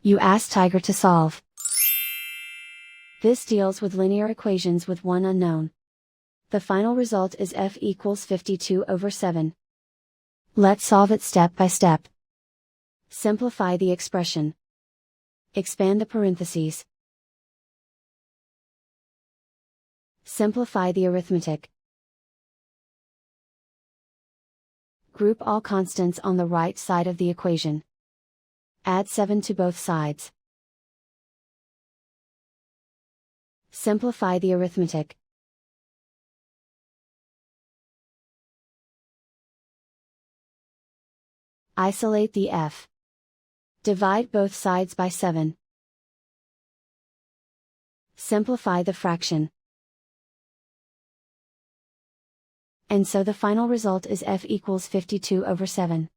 You ask Tiger to solve. This deals with linear equations with one unknown. The final result is f equals 52/7. Let's solve it step by step. Simplify the expression. Expand the parentheses. Simplify the arithmetic. Group all constants on the right side of the equation. Add 7 to both sides. Simplify the arithmetic. Isolate the f. Divide both sides by 7. Simplify the fraction. And so the final result is f equals 52/7.